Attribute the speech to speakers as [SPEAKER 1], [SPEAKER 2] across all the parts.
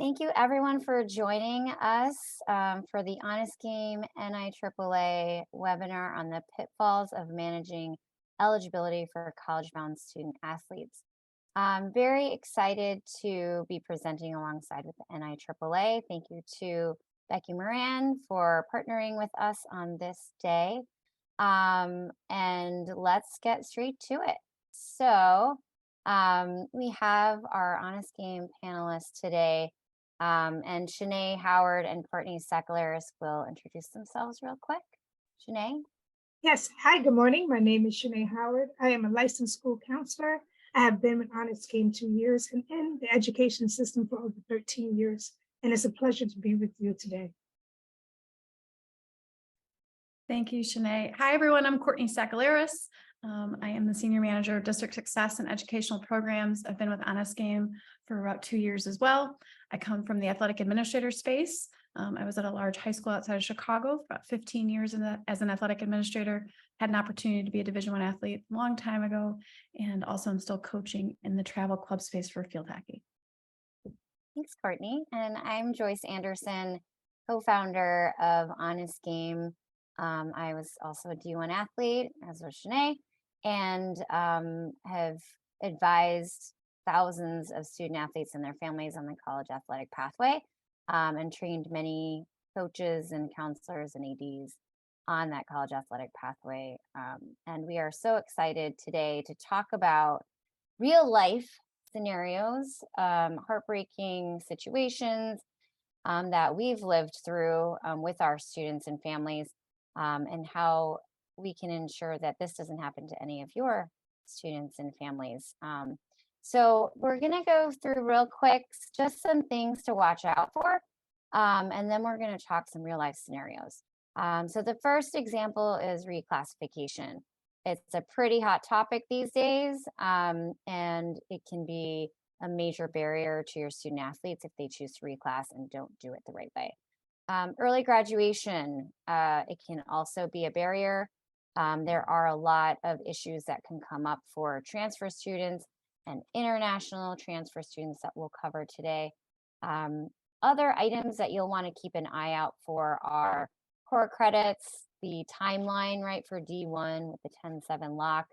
[SPEAKER 1] Thank you everyone for joining us for the Honest Game NIAAA webinar on the pitfalls of managing eligibility for college-bound student athletes. I'm very excited to be presenting alongside with the NIAAA. Thank you to Becky Moran for partnering with us on this day. And let's get straight to it. So we have our Honest Game panelists today. And Shanae Howard and Courtney Sakalaris will introduce themselves real quick. Shanae?
[SPEAKER 2] Yes. Hi, good morning. My name is Shanae Howard. I am a licensed school counselor. I have been with Honest Game 2 years and in the education system for over 13 years. And it's a pleasure to be with you today.
[SPEAKER 3] Thank you, Shanae. Hi, everyone. I'm Courtney Sakalaris. I am the Senior Manager of District Success and Educational Programs. I've been with Honest Game for about 2 years as well. I come from the athletic administrator space. I was at a large high school outside of Chicago for about 15 years as an athletic administrator. Had an opportunity to be a Division I athlete a long time ago, and also I'm still coaching in the travel club space for field hockey.
[SPEAKER 1] Thanks, Courtney. And I'm Joyce Anderson, co-founder of Honest Game. I was also a D1 athlete, as was Shanae, and have advised thousands of student athletes and their families on the college athletic pathway, and trained many coaches and counselors and ADs on that college athletic pathway. And we are so excited today to talk about real life scenarios, heartbreaking situations that we've lived through with our students and families, and how we can ensure that this doesn't happen to any of your students and families. So we're going to go through real quick, just some things to watch out for, and then we're going to talk some real life scenarios. So the first example is reclassification. It's a pretty hot topic these days, and it can be a major barrier to your student athletes if they choose to reclass and don't do it the right way. Early graduation, it can also be a barrier. There are a lot of issues that can come up for transfer students and international transfer students that we'll cover today. Other items that you'll want to keep an eye out for are core credits, the timeline, right, for D1 with the 10-7 lock,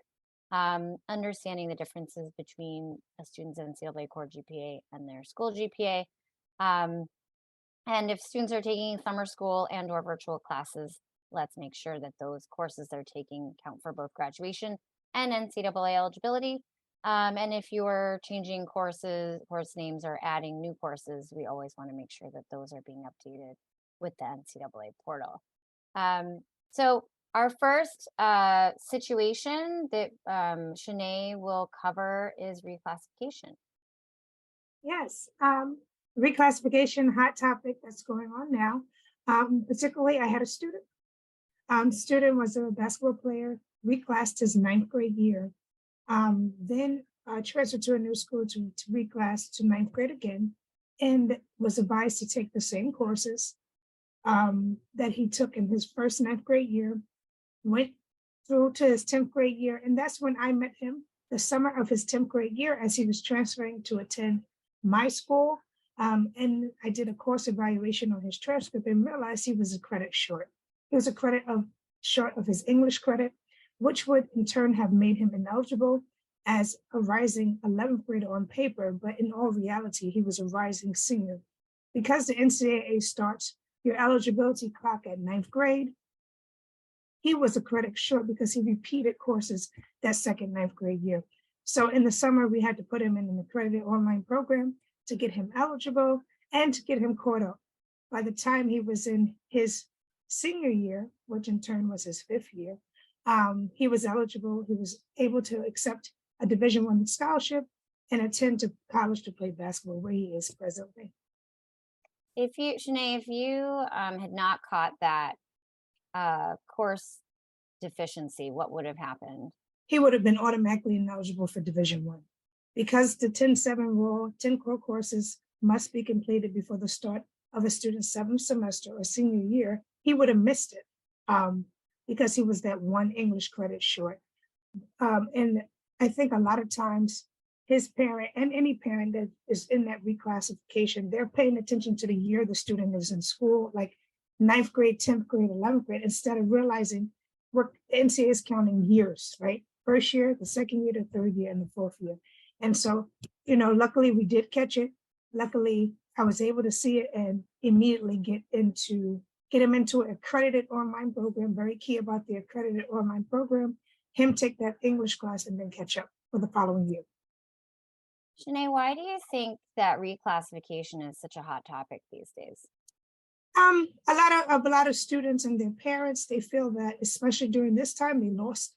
[SPEAKER 1] understanding the differences between a student's NCAA core GPA and their school GPA. And if students are taking summer school and or virtual classes, let's make sure that those courses they're taking count for both graduation and NCAA eligibility. And if you're changing course names or adding new courses, we always want to make sure that those are being updated with the NCAA portal. So our first situation that Shanae will cover is reclassification.
[SPEAKER 2] Yes. Reclassification, hot topic that's going on now. Particularly, I had a student. Student was a basketball player, reclassed his 9th grade year, then transferred to a new school to reclass to 9th grade again, and was advised to take the same courses that he took in his first 9th grade year, went through to his 10th grade year, and that's when I met him the summer of his 10th grade year as he was transferring to attend my school. And I did a course evaluation on his transcript and realized he was a credit short. He was a credit short of his English credit, which would in turn have made him ineligible as a rising 11th grader on paper, but in all reality, he was a rising senior. Because the NCAA starts your eligibility clock at 9th grade, he was a credit short because he repeated courses that second 9th grade year. So in the summer, we had to put him in an accredited online program to get him eligible and to get him caught up. By the time he was in his senior year, which in turn was his 5th year, he was eligible. He was able to accept a Division I scholarship and attend to college to play basketball, where he is presently.
[SPEAKER 1] Shanae, if you had not caught that course deficiency, what would have happened?
[SPEAKER 2] He would have been automatically ineligible for Division I. Because the 10-7 rule, 10 core courses must be completed before the start of a student's 7th semester or senior year, he would have missed it because he was that one English credit short. And I think a lot of times his parent and any parent that is in that reclassification, they're paying attention to the year the student is in school, like ninth grade, 10th grade, 11th grade, instead of realizing what NCAA is counting years, right? First year, the second year, the third year, and the fourth year. And so, luckily we did catch it. Luckily, I was able to see it and immediately get him into an accredited online program. Very key about the accredited online program, him take that English class and then catch up for the following year.
[SPEAKER 1] Shanae, why do you think that reclassification is such a hot topic these days?
[SPEAKER 2] A lot of students and their parents, they feel that, especially during this time, they lost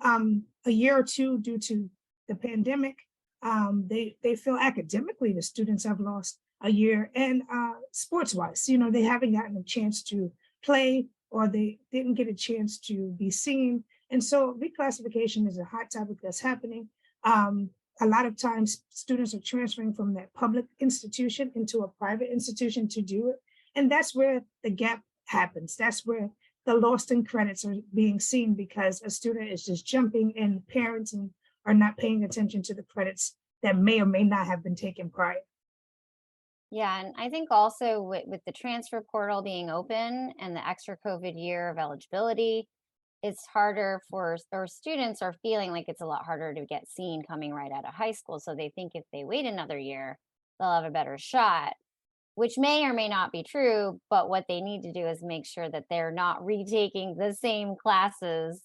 [SPEAKER 2] a year or two due to the pandemic. They feel academically the students have lost a year, and sports wise, they haven't gotten a chance to play, or they didn't get a chance to be seen. And so reclassification is a hot topic that's happening. A lot of times students are transferring from that public institution into a private institution to do it. And that's where the gap happens. That's where the lost in credits are being seen, because a student is just jumping and parents are not paying attention to the credits that may or may not have been taken prior.
[SPEAKER 1] Yeah, and I think also with the transfer portal being open and the extra COVID year of eligibility, it's harder or students are feeling like it's a lot harder to get seen coming right out of high school. So they think if they wait another year, they'll have a better shot, which may or may not be true. But what they need to do is make sure that they're not retaking the same classes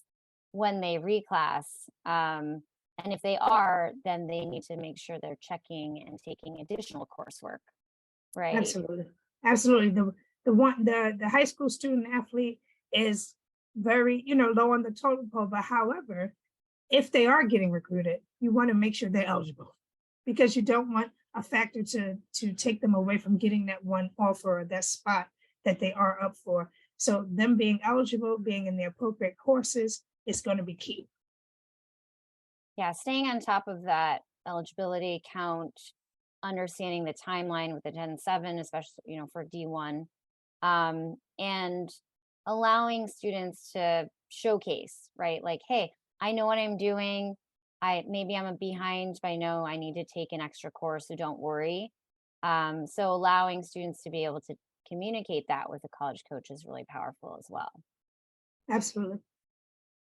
[SPEAKER 1] when they reclass. And if they are, then they need to make sure they're checking and taking additional coursework. Right.
[SPEAKER 2] Absolutely. Absolutely. The high school student athlete is very, low on the totem pole. But however, if they are getting recruited, you want to make sure they're eligible, because you don't want a factor to take them away from getting that one offer or that spot that they are up for. So them being eligible, being in the appropriate courses is going to be key.
[SPEAKER 1] Yeah, staying on top of that eligibility count, understanding the timeline with the 10-7, especially, for D1, and allowing students to showcase, right? Like, hey, I know what I'm doing. Maybe I'm behind, but I know I need to take an extra course, so don't worry. So allowing students to be able to communicate that with a college coach is really powerful as well.
[SPEAKER 2] Absolutely.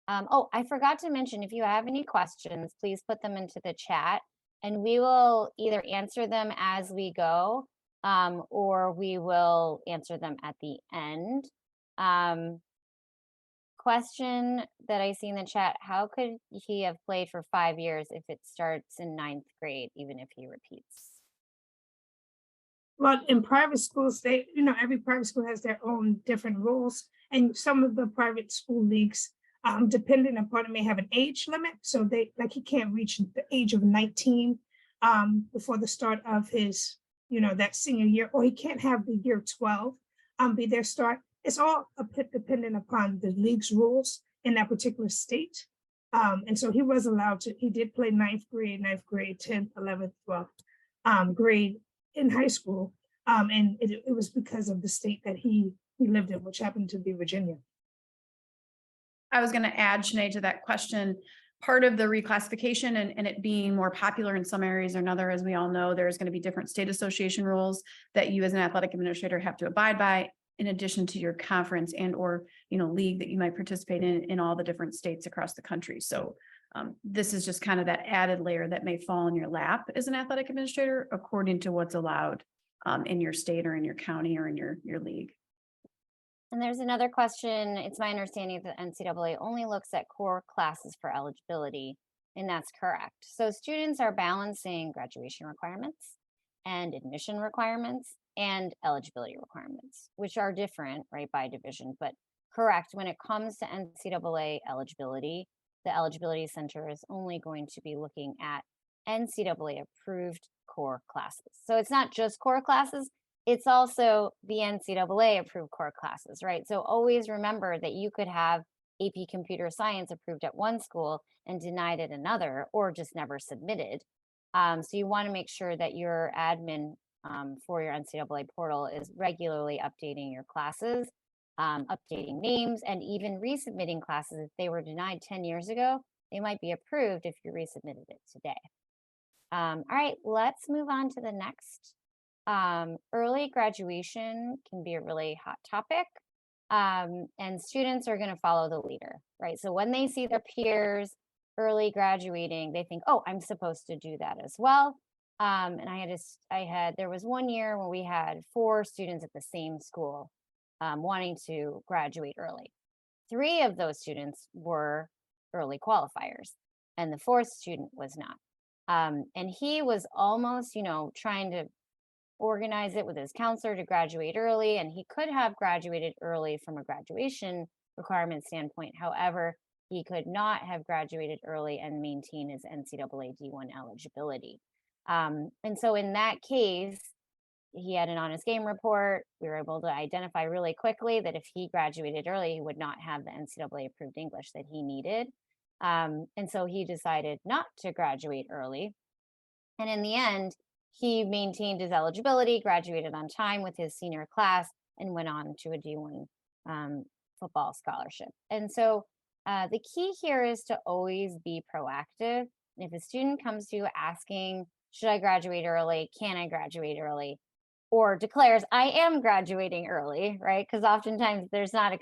[SPEAKER 1] Oh, I forgot to mention, if you have any questions, please put them into the chat and we will either answer them as we go, or we will answer them at the end. Question that I see in the chat: how could he have played for 5 years if it starts in 9th grade, even if he repeats?
[SPEAKER 2] Well, in private schools, every private school has their own different rules, and some of the private school leagues, depending upon it, may have an age limit. So he can't reach the age of 19 before the start of his, that senior year, or he can't have the year 12 be their start. It's all a bit dependent upon the league's rules in that particular state. And so he was allowed he did play 9th grade, 10th, 11th, 12th grade in high school. And it was because of the state that he lived in, which happened to be Virginia.
[SPEAKER 3] I was going to add, Shanae, to that question. Part of the reclassification and it being more popular in some areas or another, as we all know, there's going to be different state association rules that you as an athletic administrator have to abide by, in addition to your conference and or league that you might participate in all the different states across the country. So this is just kind of that added layer that may fall in your lap as an athletic administrator, according to what's allowed in your state or in your county or in your league.
[SPEAKER 1] And there's another question. It's my understanding that NCAA only looks at core classes for eligibility, and that's correct. So students are balancing graduation requirements and admission requirements and eligibility requirements, which are different, right, by division, but correct. When it comes to NCAA eligibility, the Eligibility Center is only going to be looking at NCAA approved core classes. So it's not just core classes, it's also the NCAA approved core classes, right? So always remember that you could have AP Computer Science approved at one school and denied at another, or just never submitted. So you want to make sure that your admin for your NCAA portal is regularly updating your classes, updating names, and even resubmitting classes. If they were denied 10 years ago, they might be approved if you resubmitted it today. All right, let's move on to the next. Early graduation can be a really hot topic. And students are going to follow the leader, right? So when they see their peers early graduating, they think, oh, I'm supposed to do that as well. And there was one year where we had 4 students at the same school wanting to graduate early. 3 of those students were early qualifiers, and the 4th student was not. And he was almost, trying to organize it with his counselor to graduate early, and he could have graduated early from a graduation requirement standpoint. However, he could not have graduated early and maintain his NCAA D1 eligibility. And so in that case, he had an honest game report. We were able to identify really quickly that if he graduated early, he would not have the NCAA approved English that he needed. And so he decided not to graduate early. And in the end, he maintained his eligibility, graduated on time with his senior class, and went on to a D1 football scholarship. And so the key here is to always be proactive. And if a student comes to you asking, should I graduate early? Can I graduate early? Or declares, I am graduating early, right? Because oftentimes there's not a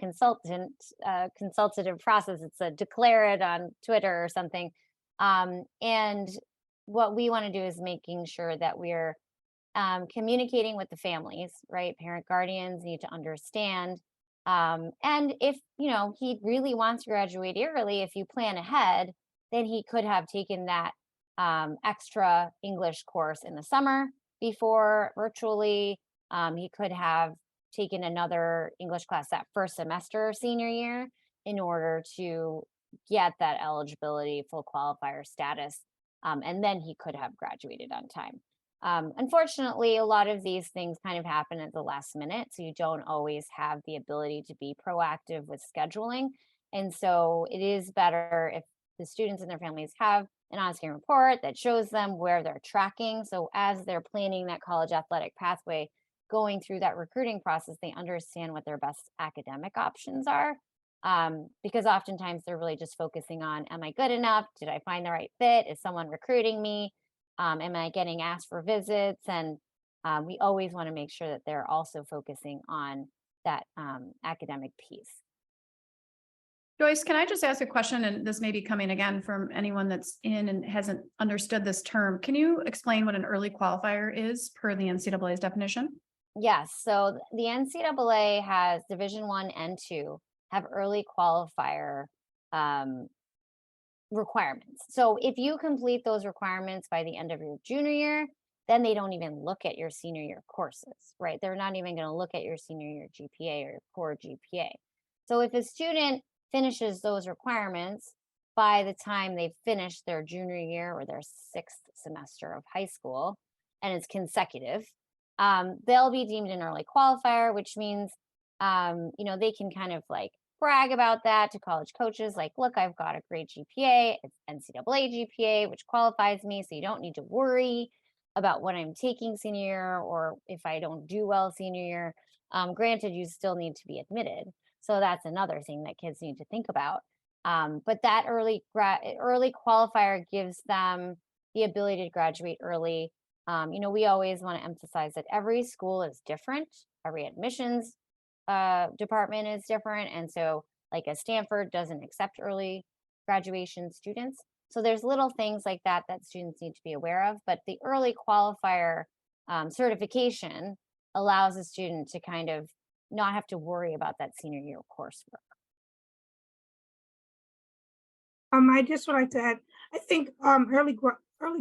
[SPEAKER 1] consultative process. It's a declare it on Twitter or something. And what we want to do is making sure that we're communicating with the families, right? Parent guardians need to understand. And if, he really wants to graduate early, if you plan ahead, then he could have taken that extra English course in the summer before virtually. He could have taken another English class that first semester senior year in order to get that eligibility full qualifier status. And then he could have graduated on time. Unfortunately, a lot of these things kind of happen at the last minute. So you don't always have the ability to be proactive with scheduling. And so it is better if the students and their families have an on-screen report that shows them where they're tracking. So as they're planning that college athletic pathway, going through that recruiting process, they understand what their best academic options are. Because oftentimes they're really just focusing on, am I good enough? Did I find the right fit? Is someone recruiting me? Am I getting asked for visits? And we always want to make sure that they're also focusing on that academic piece.
[SPEAKER 3] Joyce, can I just ask a question? And this may be coming again from anyone that's in and hasn't understood this term. Can you explain what an early qualifier is per the NCAA's definition?
[SPEAKER 1] Yes. So the NCAA has Division I and II have early qualifier requirements. So if you complete those requirements by the end of your junior year, then they don't even look at your senior year courses, right? They're not even going to look at your senior year GPA or your core GPA. So if a student finishes those requirements by the time they've finished their junior year or their 6th semester of high school, and it's consecutive, they'll be deemed an early qualifier, which means, they can kind of like brag about that to college coaches. Like, look, I've got a great GPA. It's NCAA GPA, which qualifies me. So you don't need to worry about what I'm taking senior year or if I don't do well senior year. Granted, you still need to be admitted. So that's another thing that kids need to think about. But that early qualifier gives them the ability to graduate early. We always want to emphasize that every school is different. Every admissions department is different. And so like a Stanford doesn't accept early graduation students. So there's little things like that students need to be aware of. But the early qualifier certification allows a student to kind of not have to worry about that senior year coursework.
[SPEAKER 2] I just would like to add, I think early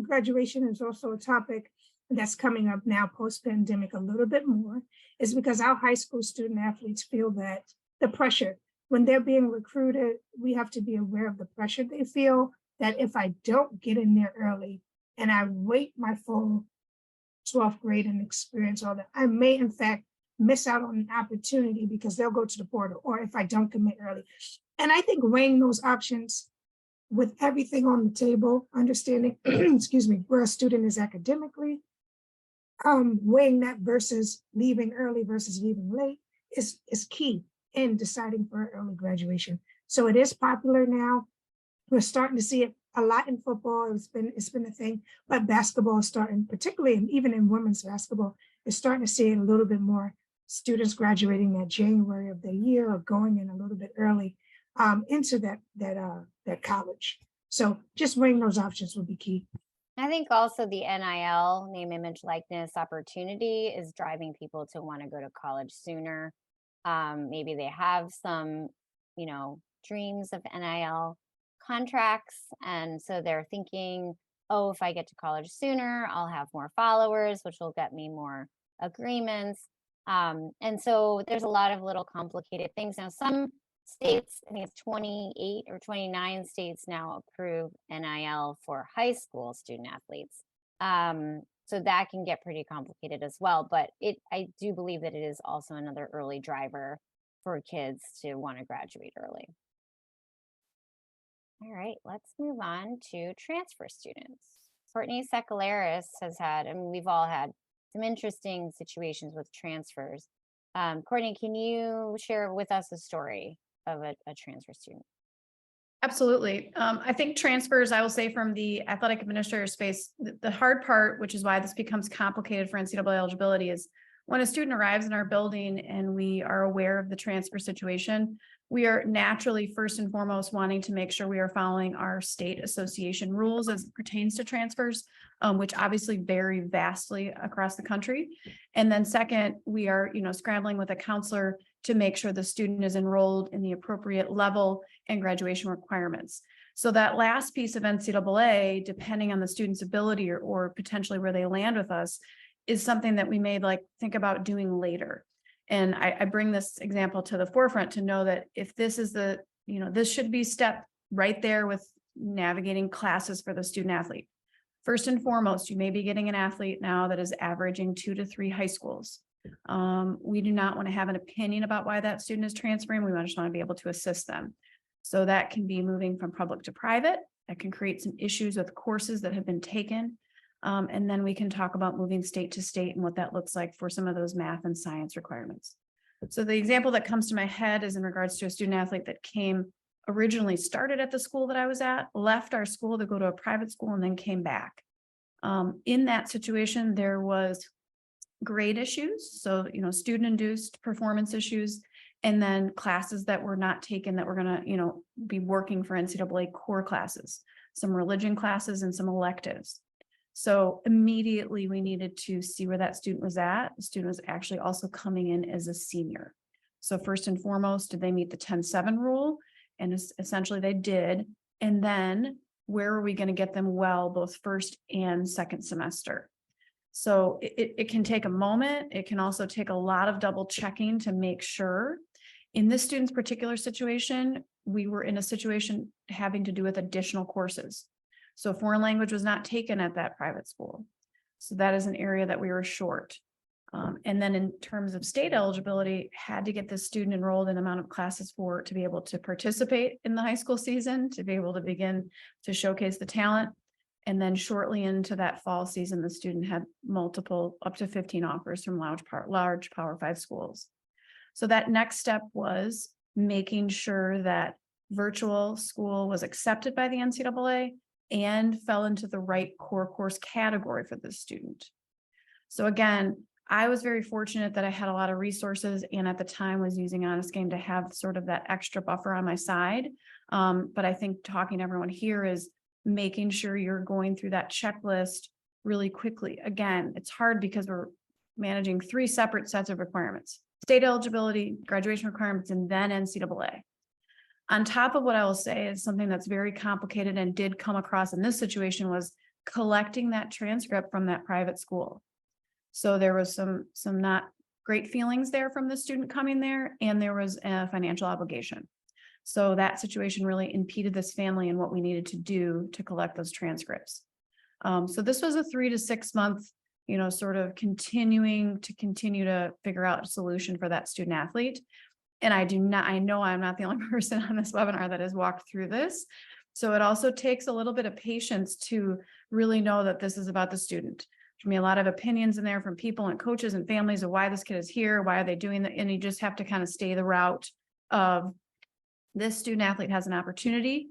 [SPEAKER 2] graduation is also a topic that's coming up now post-pandemic a little bit more, is because our high school student athletes feel that the pressure, when they're being recruited, we have to be aware of the pressure they feel that if I don't get in there early and I wait my full 12th grade and experience all that, I may in fact miss out on an opportunity because they'll go to the portal, or if I don't commit early. And I think weighing those options with everything on the table, understanding, excuse me, where a student is academically, weighing that versus leaving early versus leaving late is key in deciding for early graduation. So it is popular now. We're starting to see it a lot in football. It's been a thing, but basketball is starting, particularly even in women's basketball, is starting to see a little bit more students graduating that January of the year or going in a little bit early into that college. So just weighing those options would be key.
[SPEAKER 1] I think also the NIL, name, image, likeness opportunity is driving people to want to go to college sooner. Maybe they have some, dreams of NIL contracts. And so they're thinking, oh, if I get to college sooner, I'll have more followers, which will get me more agreements. And so there's a lot of little complicated things. Now, some states, I think it's 28 or 29 states now approve NIL for high school student athletes. So that can get pretty complicated as well. But I do believe that it is also another early driver for kids to want to graduate early. All right, let's move on to transfer students. Courtney Sekalaris has had, and we've all had some interesting situations with transfers. Courtney, can you share with us a story of a transfer student?
[SPEAKER 3] Absolutely. I think transfers, I will say from the athletic administrator space, the hard part, which is why this becomes complicated for NCAA eligibility, is when a student arrives in our building and we are aware of the transfer situation, we are naturally first and foremost wanting to make sure we are following our state association rules as it pertains to transfers, which obviously vary vastly across the country. And then second, we are, scrambling with a counselor to make sure the student is enrolled in the appropriate level and graduation requirements. So that last piece of NCAA, depending on the student's ability or potentially where they land with us, is something that we may think about doing later. And I bring this example to the forefront to know that if this is this should be step right there with navigating classes for the student athlete. First and foremost, you may be getting an athlete now that is averaging 2 to 3 high schools. We do not want to have an opinion about why that student is transferring. We just want to be able to assist them. So that can be moving from public to private. That can create some issues with courses that have been taken. And then we can talk about moving state to state and what that looks like for some of those math and science requirements. So the example that comes to my head is in regards to a student athlete that originally started at the school that I was at, left our school to go to a private school, and then came back. In that situation, there was grade issues. So, student induced performance issues, and then classes that were not taken that were going to, be working for NCAA core classes, some religion classes and some electives. So immediately we needed to see where that student was at. The student was actually also coming in as a senior. So first and foremost, did they meet the 10-7 rule? And essentially they did. And then where are we going to get them well, both first and second semester? So it can take a moment. It can also take a lot of double checking to make sure. In this student's particular situation, we were in a situation having to do with additional courses. So foreign language was not taken at that private school. So that is an area that we were short. And then in terms of state eligibility, had to get the student enrolled in amount of classes to be able to participate in the high school season, to be able to begin to showcase the talent. And then shortly into that fall season, the student had multiple, up to 15 offers from large Power 5 schools. So that next step was making sure that virtual school was accepted by the NCAA and fell into the right core course category for the student. So again, I was very fortunate that I had a lot of resources, and at the time was using Honest Game to have sort of that extra buffer on my side. But I think talking to everyone here is making sure you're going through that checklist really quickly. Again, it's hard because we're managing 3 separate sets of requirements: state eligibility, graduation requirements, and then NCAA. On top of what I will say is something that's very complicated and did come across in this situation was collecting that transcript from that private school. So there was some not great feelings there from the student coming there, and there was a financial obligation. So that situation really impeded this family and what we needed to do to collect those transcripts. So this was a 3 to 6 month, sort of continue to figure out a solution for that student athlete. And I know I'm not the only person on this webinar that has walked through this. So it also takes a little bit of patience to really know that this is about the student. There's going to be a lot of opinions in there from people and coaches and families of why this kid is here, why are they doing that? And you just have to kind of stay the route of this student athlete has an opportunity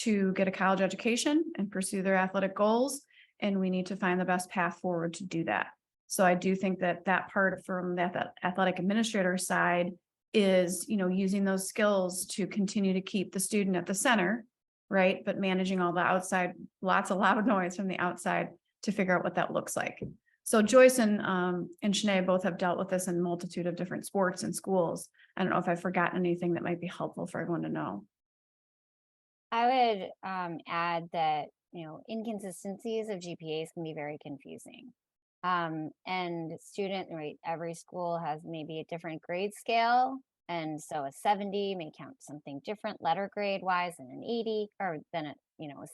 [SPEAKER 3] to get a college education and pursue their athletic goals. And we need to find the best path forward to do that. So I do think that that part from the athletic administrator side is, using those skills to continue to keep the student at the center, right? But managing all the outside, lots of loud noise from the outside to figure out what that looks like. So Joyce and Shanae both have dealt with this in a multitude of different sports and schools. I don't know if I've forgotten anything that might be helpful for everyone to know.
[SPEAKER 1] I would add that, inconsistencies of GPAs can be very confusing. And right, every school has maybe a different grade scale. And so a 70 may count something different letter grade wise than an 80, or then a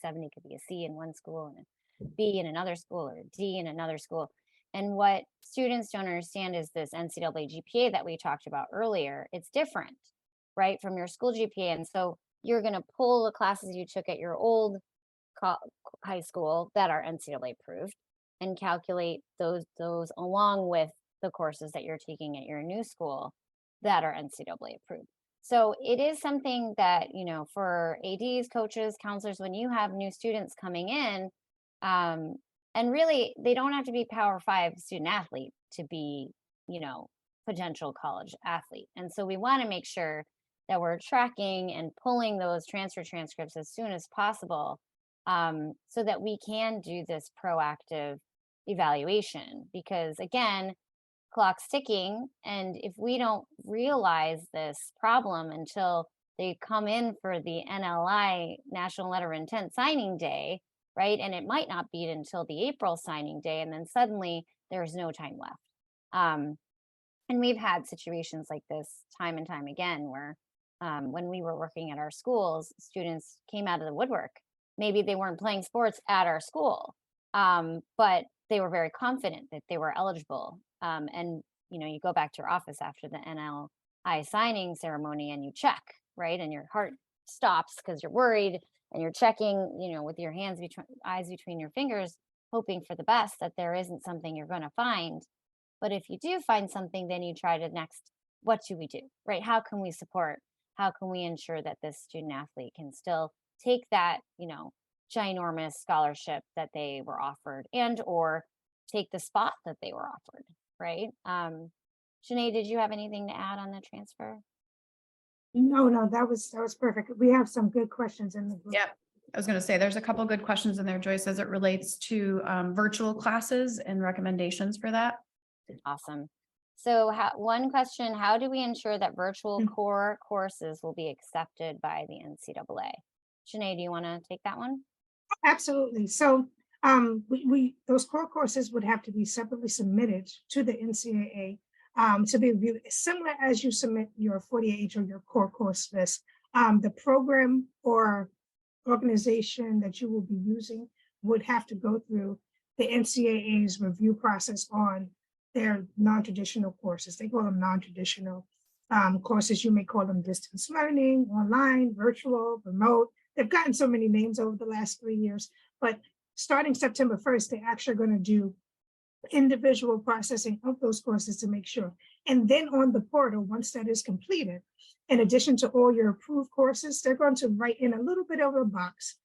[SPEAKER 1] 70 could be a C in one school and a B in another school, or a D in another school. And what students don't understand is this NCAA GPA that we talked about earlier. It's different, right, from your school GPA. And so you're going to pull the classes you took at your old high school that are NCAA approved and calculate those along with the courses that you're taking at your new school that are NCAA approved. So it is something that, for ADs, coaches, counselors, when you have new students coming in, and really they don't have to be Power 5 student athlete to be, potential college athlete. And so we want to make sure that we're tracking and pulling those transfer transcripts as soon as possible, so that we can do this proactive evaluation. Because again, clock's ticking, and if we don't realize this problem until they come in for the NLI National Letter of Intent signing day, right, and it might not be until the April signing day, and then suddenly there's no time left. And we've had situations like this time and time again where when we were working at our schools, students came out of the woodwork. Maybe they weren't playing sports at our school, but they were very confident that they were eligible. And, you go back to your office after the NLI signing ceremony and you check, right? And your heart stops because you're worried and you're checking, with your eyes between your fingers, hoping for the best, that there isn't something you're going to find. But if you do find something, then you try to next, what do we do, right? How can we support? How can we ensure that this student athlete can still take that, ginormous scholarship that they were offered, and or take the spot that they were offered, right? Shanae, did you have anything to add on the transfer?
[SPEAKER 2] No, that was perfect. We have some good questions in the group.
[SPEAKER 3] Yeah, I was going to say there's a couple good questions in there, Joyce, as it relates to virtual classes and recommendations for that.
[SPEAKER 1] Awesome. So one question, how do we ensure that virtual core courses will be accepted by the NCAA? Shanae, do you want to take that one?
[SPEAKER 2] Absolutely. So we those core courses would have to be separately submitted to the NCAA to be reviewed, similar as you submit your 48H or your core course list. The program or organization that you will be using would have to go through the NCAA's review process on their non-traditional courses. They call them non-traditional courses. You may call them distance learning, online, virtual, remote. They've gotten so many names over the last 3 years, but starting September 1st, they're actually going to do individual processing of those courses to make sure. And then on the portal, once that is completed, in addition to all your approved courses, they're going to write in a little bit of a box,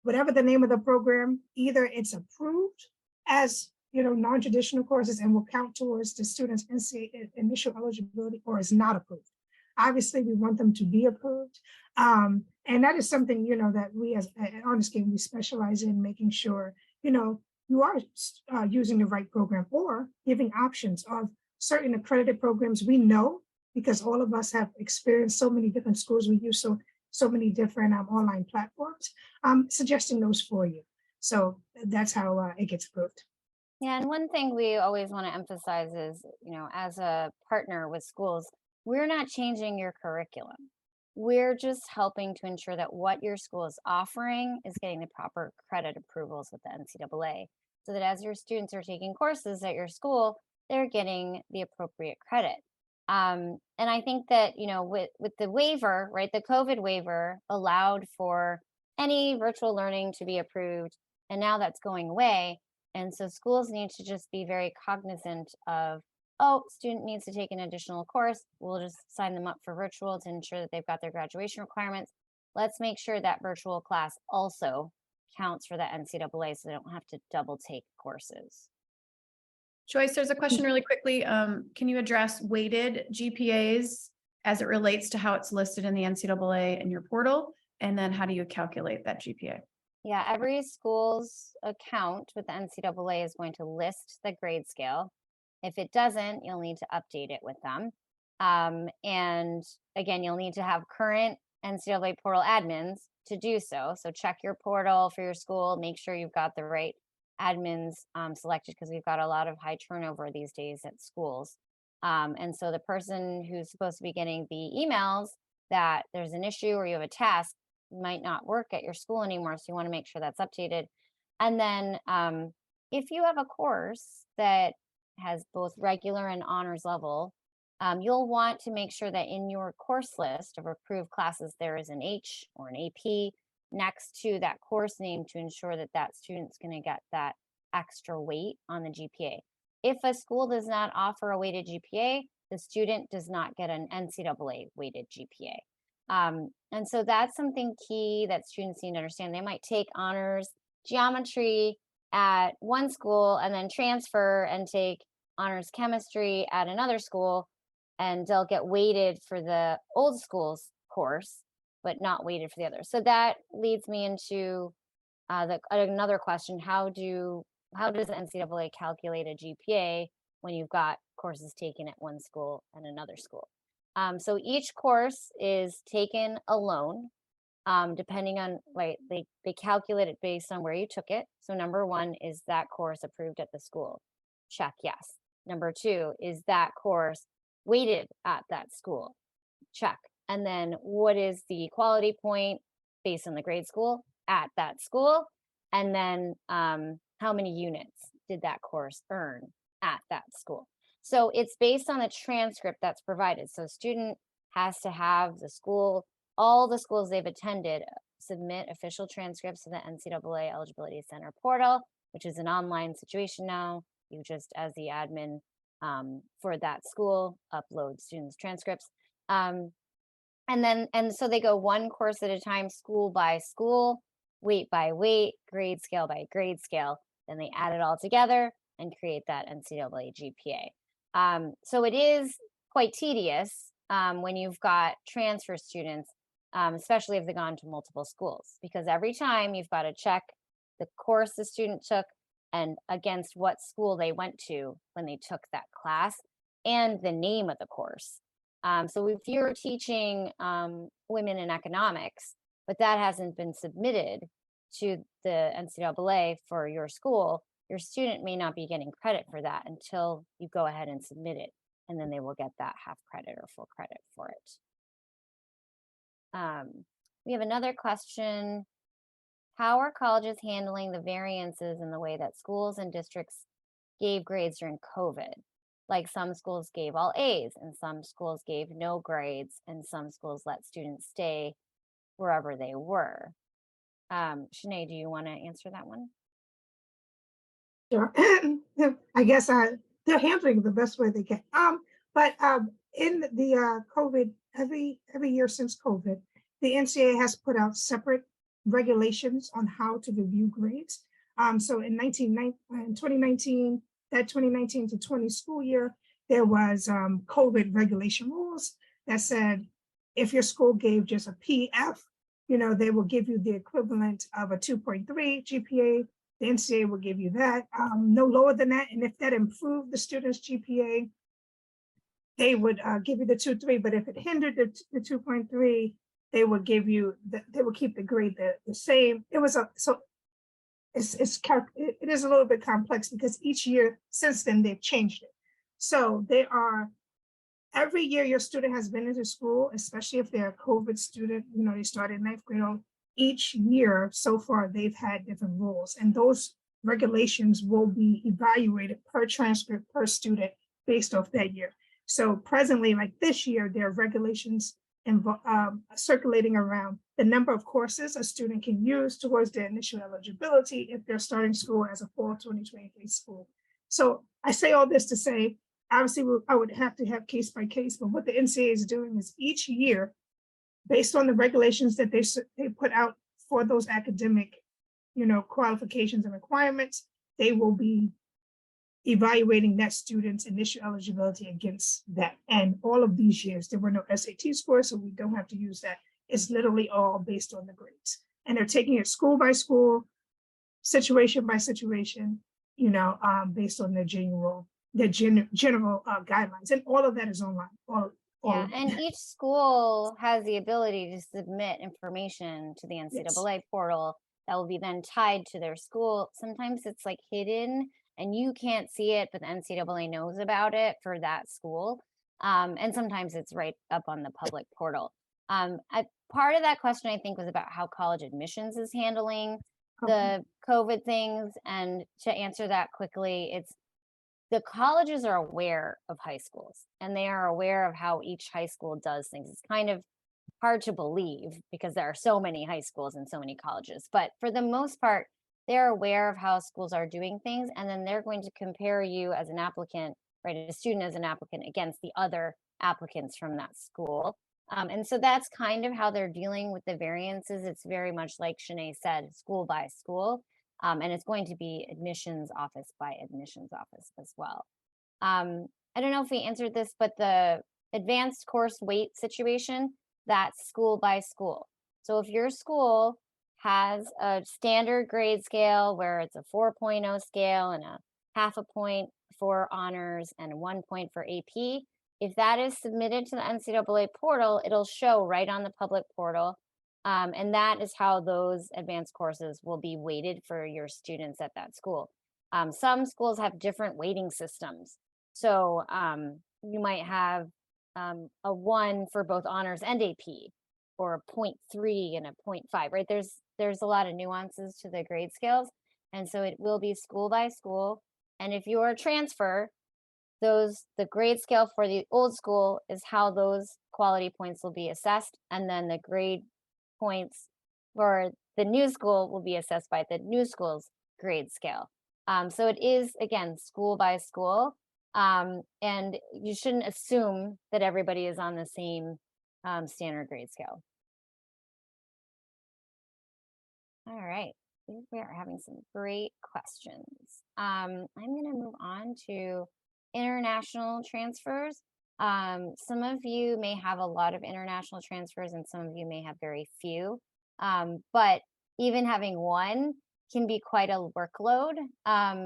[SPEAKER 2] whatever the name of the program, either it's approved as non-traditional courses and will count towards the student's NCAA initial eligibility, or is not approved. Obviously, we want them to be approved. And that is something, that we as at Honest Game, we specialize in making sure, you are using the right program, or giving options of certain accredited programs. We know, because all of us have experienced so many different schools, we use so many different online platforms, suggesting those for you. So that's how it gets approved.
[SPEAKER 1] Yeah, and one thing we always want to emphasize is, as a partner with schools, we're not changing your curriculum. We're just helping to ensure that what your school is offering is getting the proper credit approvals with the NCAA, so that as your students are taking courses at your school, they're getting the appropriate credit. And I think that, with the waiver, right, the COVID waiver allowed for any virtual learning to be approved, and now that's going away. And so schools need to just be very cognizant of, student needs to take an additional course. We'll just sign them up for virtual to ensure that they've got their graduation requirements. let's make sure that virtual class also counts for the NCAA so they don't have to double take courses.
[SPEAKER 3] Joyce, there's a question really quickly. Can you address weighted GPAs as it relates to how it's listed in the NCAA in your portal? And then how do you calculate that GPA?
[SPEAKER 1] Yeah, every school's account with the NCAA is going to list the grade scale. If it doesn't, you'll need to update it with them. And again, you'll need to have current NCAA portal admins to do so. So check your portal for your school, make sure you've got the right admins selected, because we've got a lot of high turnover these days at schools. And so the person who's supposed to be getting the emails that there's an issue or you have a task might not work at your school anymore. So you want to make sure that's updated. And then if you have a course that has both regular and honors level, you'll want to make sure that in your course list of approved classes, there is an H or an AP next to that course name to ensure that that student's going to get that extra weight on the GPA. If a school does not offer a weighted GPA, the student does not get an NCAA weighted GPA. And so that's something key that students need to understand. They might take honors geometry at one school and then transfer and take honors chemistry at another school, and they'll get weighted for the old school's course, but not weighted for the other. So that leads me into another question. How does the NCAA calculate a GPA when you've got courses taken at one school and another school? So each course is taken alone, depending on, right, they calculate it based on where you took it. So number one, is that course approved at the school? Check, yes. Number two, is that course weighted at that school? Check. And then what is the quality point based on the grade school at that school? And then how many units did that course earn at that school? So it's based on the transcript that's provided. So student has to have the school, all the schools they've attended, submit official transcripts to the NCAA Eligibility Center portal, which is an online situation now. You just, as the admin for that school, upload students' transcripts. And so they go one course at a time, school by school, weight by weight, grade scale by grade scale. Then they add it all together and create that NCAA GPA. So it is quite tedious when you've got transfer students, especially if they've gone to multiple schools, because every time you've got to check the course the student took and against what school they went to when they took that class and the name of the course. So if you're teaching women in economics, but that hasn't been submitted to the NCAA for your school, your student may not be getting credit for that until you go ahead and submit it, and then they will get that half credit or full credit for it. We have another question. How are colleges handling the variances in the way that schools and districts gave grades during COVID? Like some schools gave all A's and some schools gave no grades and some schools let students stay wherever they were. Shanae, do you want to answer that one?
[SPEAKER 2] Sure. I guess they're handling the best way they can. But in the COVID, every year since COVID, the NCAA has put out separate regulations on how to review grades. So in 2019, that 2019 to 20 school year, there was COVID regulation rules that said if your school gave just a PF, they will give you the equivalent of a 2.3 GPA. The NCAA will give you that, no lower than that. And if that improved the student's GPA, they would give you the 2.3. But if it hindered the 2.3, they would give you they would keep the grade the same. It was it is a little bit complex because each year since then they've changed it. So every year your student has been into school, especially if they're a COVID student, they started in 9th grade. Each year so far they've had different rules, and those regulations will be evaluated per transcript per student based off that year. So presently, like this year, there are regulations circulating around the number of courses a student can use towards their initial eligibility if they're starting school as a fall 2023 school. So I say all this to say, obviously I would have to have case by case, but what the NCAA is doing is each year based on the regulations that they put out for those academic, qualifications and requirements, they will be evaluating that student's initial eligibility against that. And all of these years, there were no SAT scores, so we don't have to use that. It's literally all based on the grades. And they're taking it school by school, situation by situation, based on their general guidelines. And all of that is online.
[SPEAKER 1] Yeah, and each school has the ability to submit information to the NCAA portal that will be then tied to their school. Sometimes it's like hidden and you can't see it, but the NCAA knows about it for that school. And sometimes it's right up on the public portal. Part of that question, I think, was about how college admissions is handling the COVID things. And to answer that quickly, it's the colleges are aware of high schools and they are aware of how each high school does things. It's kind of hard to believe because there are so many high schools and so many colleges, but for the most part, they're aware of how schools are doing things. And then they're going to compare you as an applicant, right, a student as an applicant against the other applicants from that school. And so that's kind of how they're dealing with the variances. It's very much like Shanae said, school by school. And it's going to be admissions office by admissions office as well. I don't know if we answered this, but the advanced course weight situation, that's school by school. So if your school has a standard grade scale where it's a 4.0 scale and a half a point for honors and 1 point for AP, if that is submitted to the NCAA portal, it'll show right on the public portal. And that is how those advanced courses will be weighted for your students at that school. Some schools have different weighting systems. So you might have a 1 for both honors and AP, or a 0.3 and a 0.5, right? There's a lot of nuances to the grade scales. And so it will be school by school. And if you're a transfer, the grade scale for the old school is how those quality points will be assessed. And then the grade points for the new school will be assessed by the new school's grade scale. So it is, again, school by school. And you shouldn't assume that everybody is on the same standard grade scale. All right, we are having some great questions. I'm going to move on to international transfers. Some of you may have a lot of international transfers and some of you may have very few. But even having one can be quite a workload,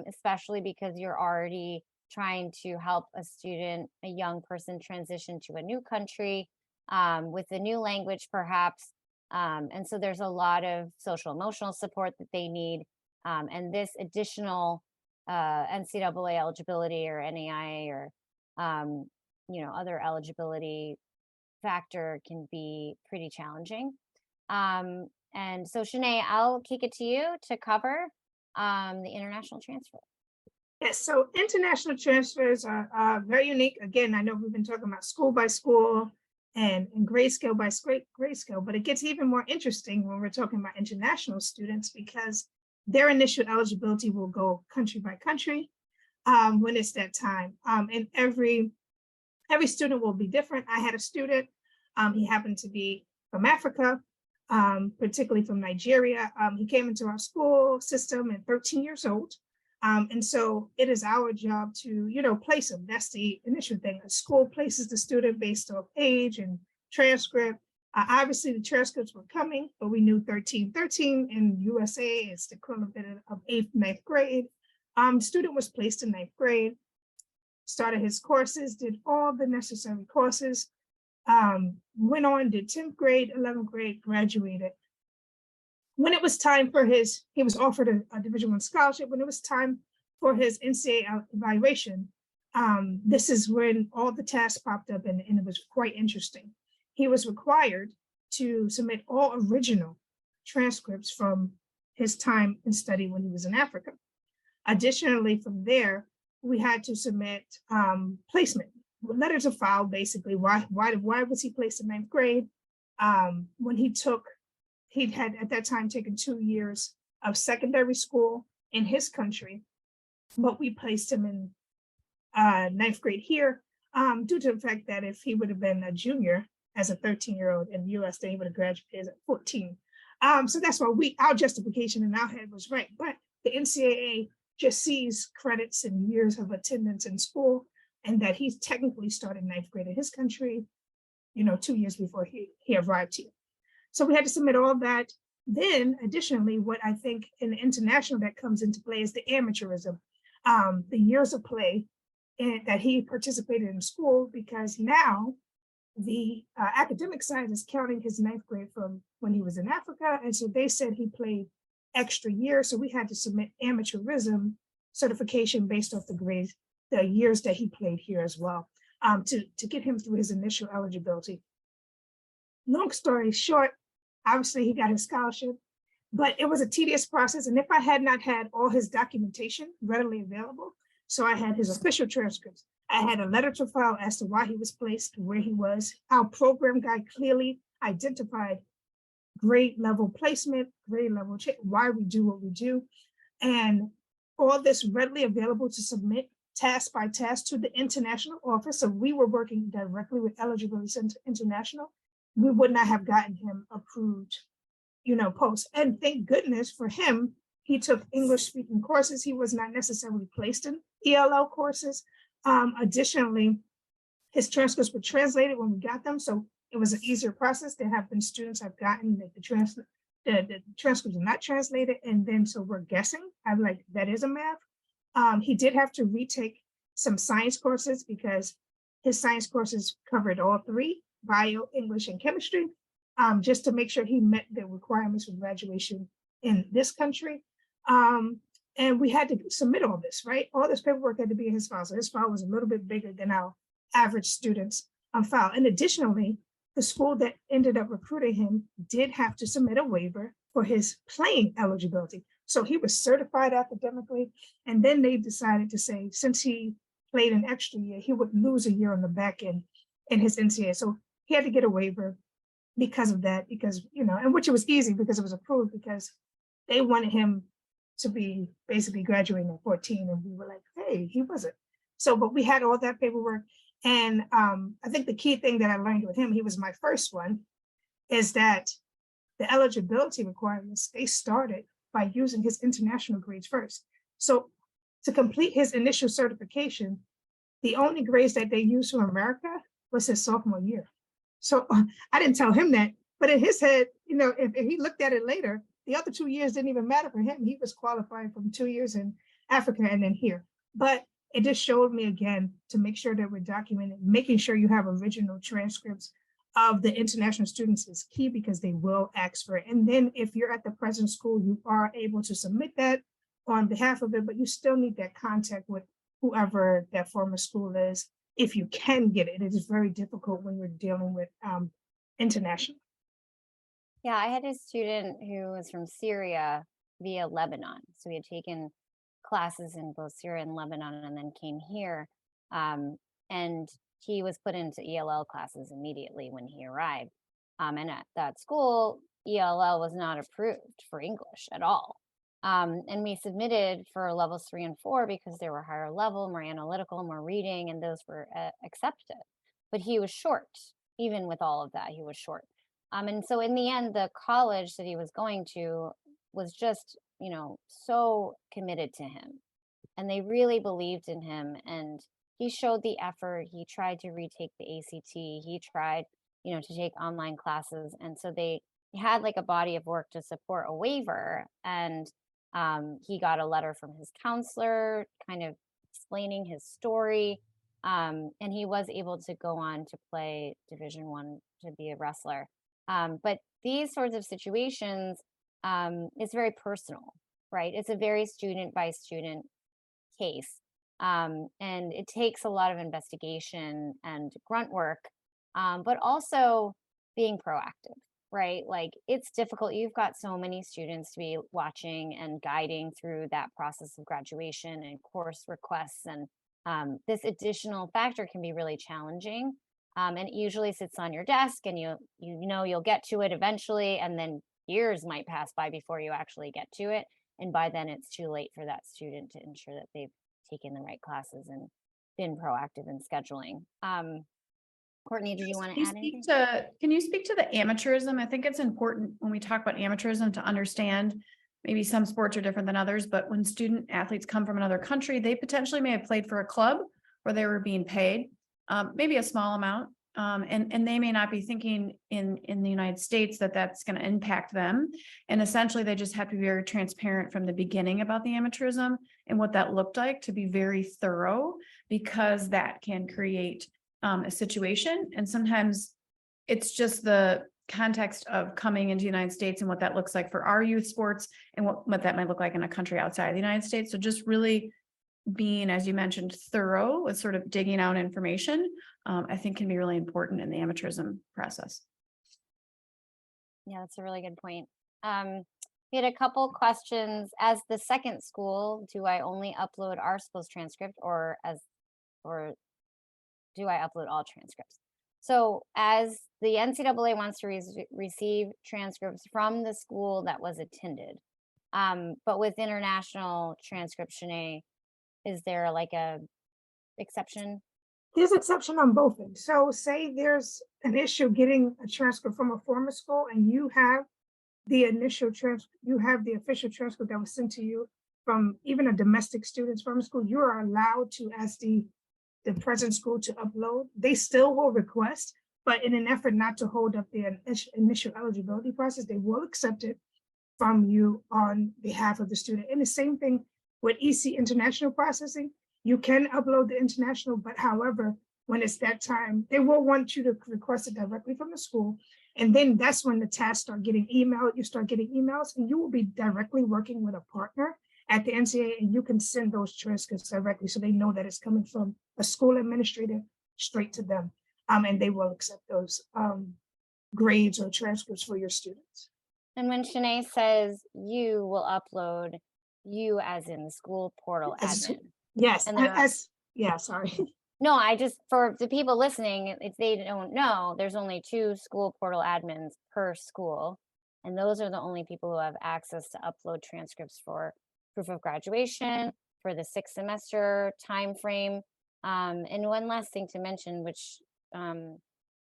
[SPEAKER 1] especially because you're already trying to help a student, a young person transition to a new country with a new language perhaps. And so there's a lot of social emotional support that they need. And this additional NCAA eligibility or NAIA or other eligibility factor can be pretty challenging. And so Shanae, I'll kick it to you to cover the international transfer.
[SPEAKER 2] Yes, so international transfers are very unique. Again, I know we've been talking about school by school and grade scale by grade scale, but it gets even more interesting when we're talking about international students because their initial eligibility will go country by country when it's that time. And every student will be different. I had a student, he happened to be from Africa, particularly from Nigeria. He came into our school system at 13 years old. And so it is our job to, place him. That's the initial thing. The school places the student based off age and transcript. Obviously, the transcripts were coming, but we knew 13 in USA is the equivalent of 8th, 9th grade. Student was placed in 9th grade, started his courses, did all the necessary courses, went on, did 10th grade, 11th grade, graduated. When it was time for he was offered a Division I scholarship. When it was time for his NCAA evaluation, this is when all the tasks popped up and it was quite interesting. He was required to submit all original transcripts from his time and study when he was in Africa. Additionally, from there, we had to submit placement, letters of file, basically. Why was he placed in 9th grade? When he had at that time taken 2 years of secondary school in his country, but we placed him in 9th grade here due to the fact that if he would have been a junior as a 13-year-old in the US, they're able to graduate at 14. So that's why our justification in our head was right. But the NCAA just sees credits and years of attendance in school, and that he's technically started ninth grade in his country, 2 years before he arrived here. So we had to submit all that. Then additionally, what I think in the international that comes into play is the amateurism, the years of play that he participated in school, because now the academic side is counting his ninth grade from when he was in Africa. And so they said he played extra years. So we had to submit amateurism certification based off the grades, the years that he played here as well, to get him through his initial eligibility. Long story short, obviously he got his scholarship, but it was a tedious process. And if I had not had all his documentation readily available, so I had his official transcripts, I had a letter to file as to why he was placed where he was. Our program guide clearly identified grade level placement, grade level why we do what we do, and all this readily available to submit task by task to the international office. So we were working directly with Eligibility Center International. We would not have gotten him approved, post. And thank goodness for him, he took English speaking courses. He was not necessarily placed in ELL courses. Additionally, his transcripts were translated when we got them. So it was an easier process. There have been students I've gotten that the transcripts are not translated. And then, so we're guessing. I'm like, that is a math. He did have to retake some science courses because his science courses covered all three: bio, English, and chemistry, just to make sure he met the requirements for graduation in this country. And we had to submit all this, right? All this paperwork had to be in his file. So his file was a little bit bigger than our average students' file. And additionally, the school that ended up recruiting him did have to submit a waiver for his playing eligibility. So he was certified academically. And then they decided to say, since he played an extra year, he would lose a year on the back end in his NCAA. So he had to get a waiver because of that, because, and which it was easy because it was approved, because they wanted him to be basically graduating at 14. And we were like, hey, he wasn't. So, but we had all that paperwork. And I think the key thing that I learned with him, he was my first one, is that the eligibility requirements, they started by using his international grades first. So to complete his initial certification, the only grades that they used from America was his sophomore year. So I didn't tell him that, but in his head, if he looked at it later, the other 2 years didn't even matter for him. He was qualifying from 2 years in Africa and then here. But it just showed me again to make sure that we're documenting, making sure you have original transcripts of the international students is key, because they will ask for it. And then if you're at the present school, you are able to submit that on behalf of it, but you still need that contact with whoever that former school is, if you can get it. It is very difficult when you're dealing with international.
[SPEAKER 1] Yeah, I had a student who was from Syria via Lebanon. So he had taken classes in both Syria and Lebanon and then came here. And he was put into ELL classes immediately when he arrived. And at that school, ELL was not approved for English at all. And we submitted for levels 3 and 4 because they were higher level, more analytical, more reading, and those were accepted. But he was short. Even with all of that, he was short. And so in the end, the college that he was going to was just, so committed to him. And they really believed in him. And he showed the effort. He tried to retake the ACT. He tried, to take online classes. And so they had like a body of work to support a waiver. And he got a letter from his counselor kind of explaining his story. And he was able to go on to play Division I, to be a wrestler. But these sorts of situations, it's very personal, right? It's a very student by student case. And it takes a lot of investigation and grunt work, but also being proactive, right? Like, it's difficult. You've got so many students to be watching and guiding through that process of graduation and course requests. And this additional factor can be really challenging. And it usually sits on your desk, and you'll get to it eventually, and then years might pass by before you actually get to it. And by then it's too late for that student to ensure that they've taken the right classes and been proactive in scheduling. Courtney, did you want
[SPEAKER 3] Can
[SPEAKER 1] to
[SPEAKER 3] you
[SPEAKER 1] add anything?
[SPEAKER 3] can you speak to the amateurism? I think it's important when we talk about amateurism to understand maybe some sports are different than others, but when student athletes come from another country, they potentially may have played for a club where they were being paid, maybe a small amount. And they may not be thinking in the United States that that's going to impact them. And essentially, they just have to be very transparent from the beginning about the amateurism and what that looked like, to be very thorough, because that can create a situation. And sometimes it's just the context of coming into the United States and what that looks like for our youth sports and what that might look like in a country outside the United States. So just really being, as you mentioned, thorough with sort of digging out information, I think can be really important in the amateurism process.
[SPEAKER 1] Yeah, that's a really good point. We had a couple questions. As the second school, do I only upload our school's transcript, or do I upload all transcripts? So as the NCAA wants to receive transcripts from the school that was attended, but with international transcription, is there like a exception?
[SPEAKER 2] There's exception on both ends. So say there's an issue getting a transcript from a former school and you have the initial transcript, you have the official transcript that was sent to you from even a domestic student's from school, you are allowed to ask the present school to upload. They still will request, but in an effort not to hold up the initial eligibility process, they will accept it from you on behalf of the student. And the same thing with EC international processing. You can upload the international, but however, when it's that time, they will want you to request it directly from the school. And then that's when the tasks start getting emailed. You start getting emails, and you will be directly working with a partner at the NCAA, and you can send those transcripts directly so they know that it's coming from a school administrator straight to them. And they will accept those grades or transcripts for your students.
[SPEAKER 1] And when Shanae says you will upload, you as in the school portal admin.
[SPEAKER 2] Yes,
[SPEAKER 1] And there
[SPEAKER 2] yeah, sorry.
[SPEAKER 1] No, I just, for the people listening, if they don't know, there's only 2 school portal admins per school. And those are the only people who have access to upload transcripts for proof of graduation, for the 6th semester time frame. And one last thing to mention, which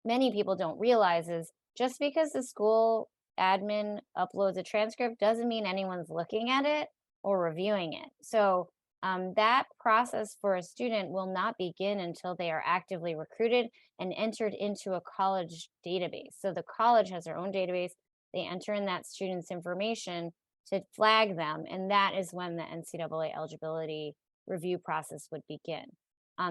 [SPEAKER 1] many people don't realize, is just because the school admin uploads a transcript doesn't mean anyone's looking at it or reviewing it. So that process for a student will not begin until they are actively recruited and entered into a college database. So the college has their own database. They enter in that student's information to flag them, and that is when the NCAA eligibility review process would begin.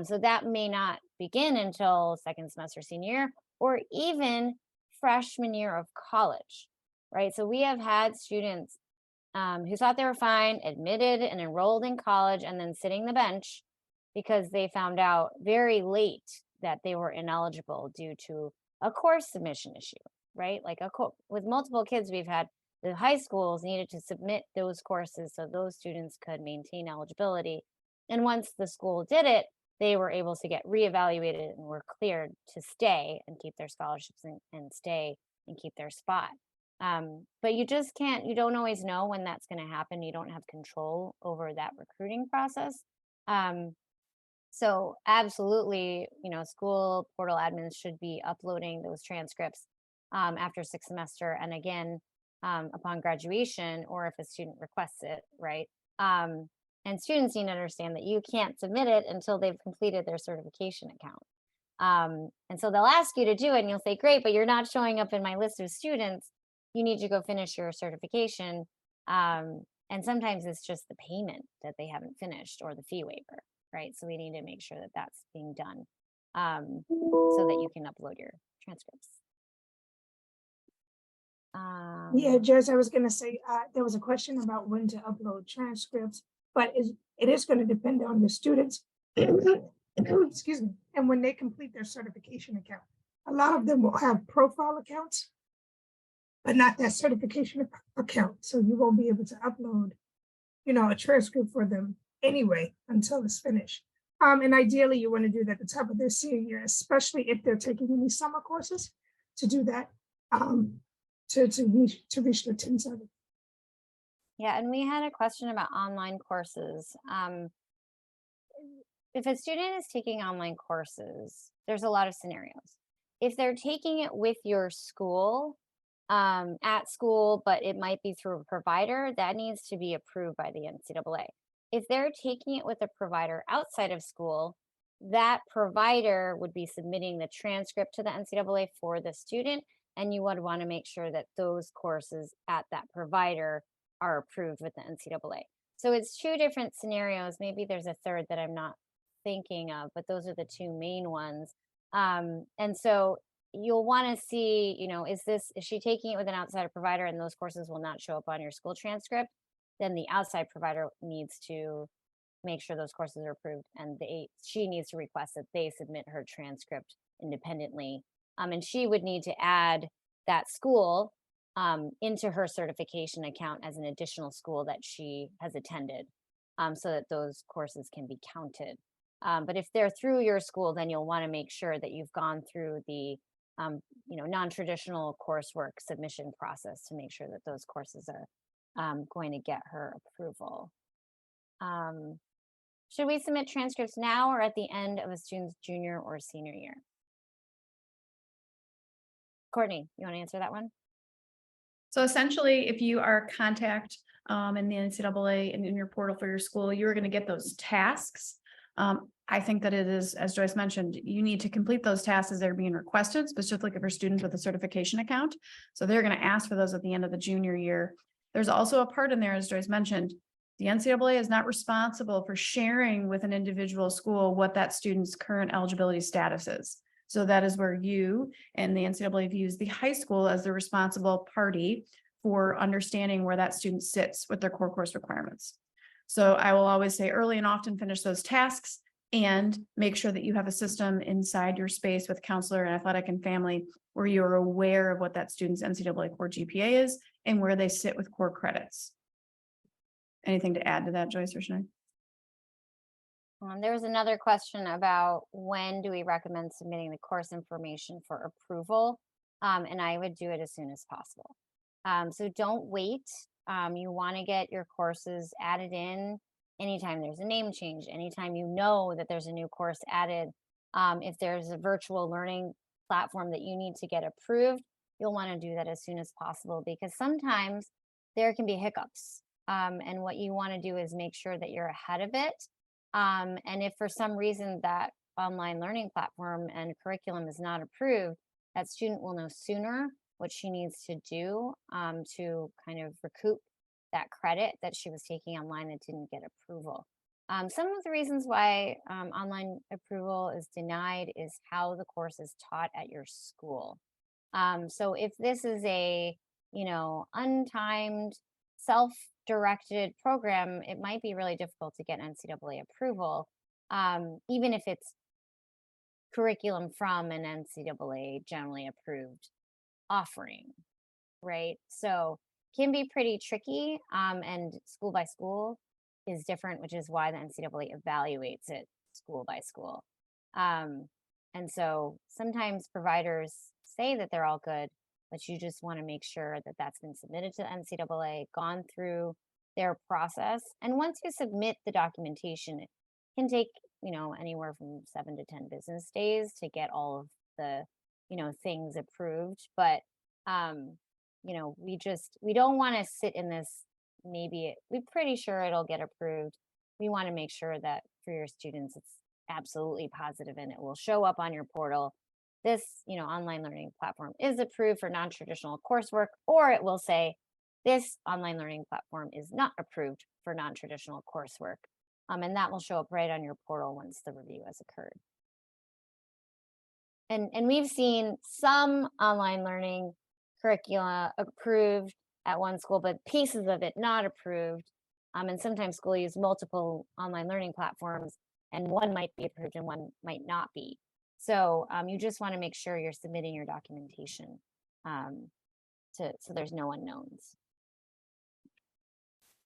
[SPEAKER 1] So that may not begin until 2nd semester senior year, or even freshman year of college, right? So we have had students who thought they were fine, admitted and enrolled in college, and then sitting the bench because they found out very late that they were ineligible due to a course submission issue, right? Like with multiple kids, we've had the high schools needed to submit those courses so those students could maintain eligibility. And once the school did it, they were able to get reevaluated and were cleared to stay and keep their scholarships and stay and keep their spot. But you just can't, you don't always know when that's going to happen. You don't have control over that recruiting process. So absolutely, school portal admins should be uploading those transcripts after 6th semester. And again, upon graduation, or if a student requests it, right? And students need to understand that you can't submit it until they've completed their certification account. And so they'll ask you to do it and you'll say, great, but you're not showing up in my list of students. You need to go finish your certification. And sometimes it's just the payment that they haven't finished or the fee waiver, right? So we need to make sure that that's being done so that you can upload your transcripts.
[SPEAKER 2] Yeah, Jess, I was going to say there was a question about when to upload transcripts, but it is going to depend on the students. Excuse me. And when they complete their certification account, a lot of them will have profile accounts, but not that certification account. So you won't be able to upload, a transcript for them anyway until it's finished. And ideally, you want to do that at the top of their senior year, especially if they're taking any summer courses, to do that to reach their 10-7.
[SPEAKER 1] Yeah, and we had a question about online courses. If a student is taking online courses, there's a lot of scenarios. if they're taking it with your school, at school, but it might be through a provider, that needs to be approved by the NCAA. If they're taking it with a provider outside of school, that provider would be submitting the transcript to the NCAA for the student, and you would want to make sure that those courses at that provider are approved with the NCAA. So it's two different scenarios. Maybe there's a third that I'm not thinking of, but those are the two main ones. And so you'll want to see, is she taking it with an outside provider and those courses will not show up on your school transcript? Then the outside provider needs to make sure those courses are approved, and she needs to request that they submit her transcript independently. And she would need to add that school into her certification account as an additional school that she has attended, so that those courses can be counted. But if they're through your school, then you'll want to make sure that you've gone through the non-traditional coursework submission process to make sure that those courses are going to get her approval. Should we submit transcripts now or at the end of a student's junior or senior year? Courtney, you want to answer that one?
[SPEAKER 3] So essentially, if you are a contact in the NCAA and in your portal for your school, you're going to get those tasks. I think that it is, as Joyce mentioned, you need to complete those tasks as they're being requested, specifically for students with a certification account. So they're going to ask for those at the end of the junior year. There's also a part in there, as Joyce mentioned, the NCAA is not responsible for sharing with an individual school what that student's current eligibility status is. So that is where you and the NCAA views the high school as the responsible party for understanding where that student sits with their core course requirements. So I will always say early and often finish those tasks and make sure that you have a system inside your space with counselor and athletic and family where you're aware of what that student's NCAA core GPA is and where they sit with core credits. Anything to add to that, Joyce or Sinead?
[SPEAKER 1] There was another question about when do we recommend submitting the course information for approval? And I would do it as soon as possible. So don't wait. You want to get your courses added in anytime there's a name change, anytime you know that there's a new course added. If there's a virtual learning platform that you need to get approved, you'll want to do that as soon as possible because sometimes there can be hiccups. And what you want to do is make sure that you're ahead of it. And if for some reason that online learning platform and curriculum is not approved, that student will know sooner what she needs to do to kind of recoup that credit that she was taking online that didn't get approval. Some of the reasons why online approval is denied is how the course is taught at your school. So if this is a, untimed, self-directed program, it might be really difficult to get NCAA approval, even if it's curriculum from an NCAA generally approved offering, right? So can be pretty tricky, and school by school is different, which is why the NCAA evaluates it school by school. And so sometimes providers say that they're all good, but you just want to make sure that that's been submitted to the NCAA, gone through their process. And once you submit the documentation, it can take, anywhere from 7 to 10 business days to get all of the, things approved. But, we don't want to sit in this, we're pretty sure it'll get approved. We want to make sure that for your students, it's absolutely positive and it will show up on your portal. This, online learning platform is approved for non-traditional coursework, or it will say this online learning platform is not approved for non-traditional coursework. And that will show up right on your portal once the review has occurred. And we've seen some online learning curricula approved at one school, but pieces of it not approved. And sometimes schools use multiple online learning platforms, and one might be approved and one might not be. So you just want to make sure you're submitting your documentation so there's no unknowns.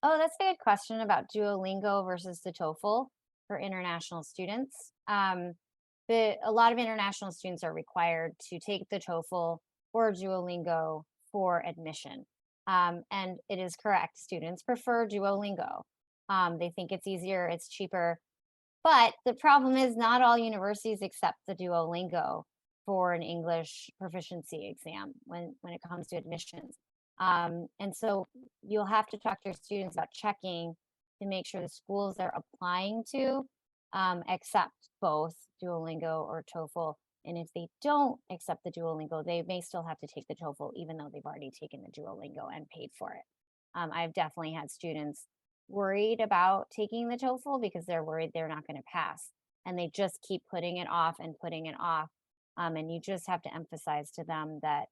[SPEAKER 1] Oh, that's a good question about Duolingo versus the TOEFL for international students. A lot of international students are required to take the TOEFL or Duolingo for admission. And it is correct, students prefer Duolingo. They think it's easier, it's cheaper. But the problem is not all universities accept the Duolingo. for an English proficiency exam when it comes to admissions. And so you'll have to talk to your students about checking to make sure the schools they're applying to accept both Duolingo or TOEFL. And if they don't accept the Duolingo, they may still have to take the TOEFL, even though they've already taken the Duolingo and paid for it. I've definitely had students worried about taking the TOEFL because they're worried they're not going to pass. And they just keep putting it off and putting it off. And you just have to emphasize to them that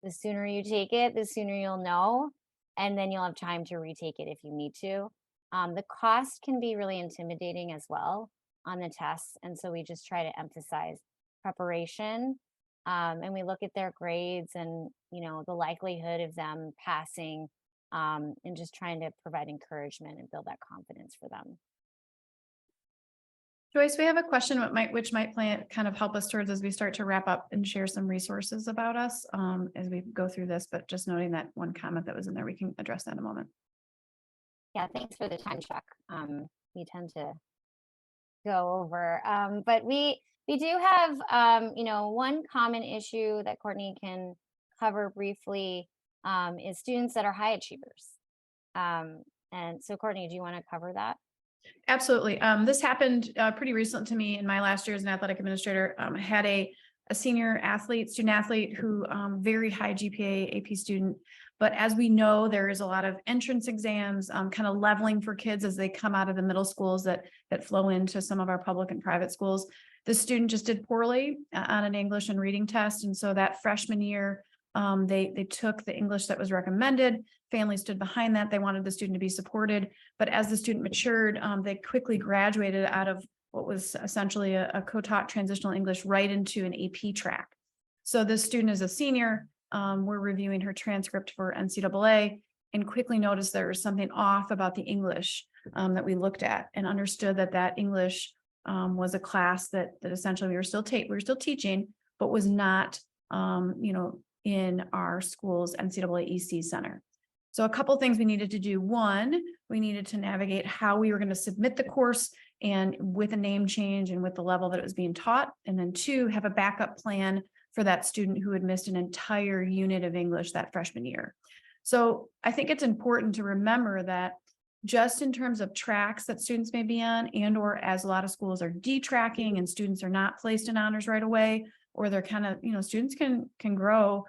[SPEAKER 1] the sooner you take it, the sooner you'll know. And then you'll have time to retake it if you need to. The cost can be really intimidating as well on the tests. And so we just try to emphasize preparation. And we look at their grades and, the likelihood of them passing, and just trying to provide encouragement and build that confidence for them.
[SPEAKER 3] Joyce, we have a question which might kind of help us towards as we start to wrap up and share some resources about us as we go through this, but just noting that one comment that was in there, we can address that in a moment.
[SPEAKER 1] Yeah, thanks for the time check. We tend to go over, but we do have, one common issue that Courtney can cover briefly is students that are high achievers. And so Courtney, do you want to cover that?
[SPEAKER 3] Absolutely. This happened pretty recent to me in my last year as an athletic administrator. I had a senior student athlete who very high GPA AP student. But as we know, there is a lot of entrance exams, kind of leveling for kids as they come out of the middle schools that flow into some of our public and private schools. The student just did poorly on an English and reading test. And so that freshman year, they took the English that was recommended. Family stood behind that. They wanted the student to be supported. But as the student matured, they quickly graduated out of what was essentially a co-taught transitional English right into an AP track. So this student is a senior. We're reviewing her transcript for NCAA and quickly noticed there was something off about the English that we looked at and understood that English was a class that essentially we were still teaching, but was not, in our school's NCAA EC center. So a couple things we needed to do. One, we needed to navigate how we were going to submit the course and with a name change and with the level that it was being taught. And then two, have a backup plan for that student who had missed an entire unit of English that freshman year. So I think it's important to remember that just in terms of tracks that students may be on, and or as a lot of schools are detracking and students are not placed in honors right away, or they're kind of, students can grow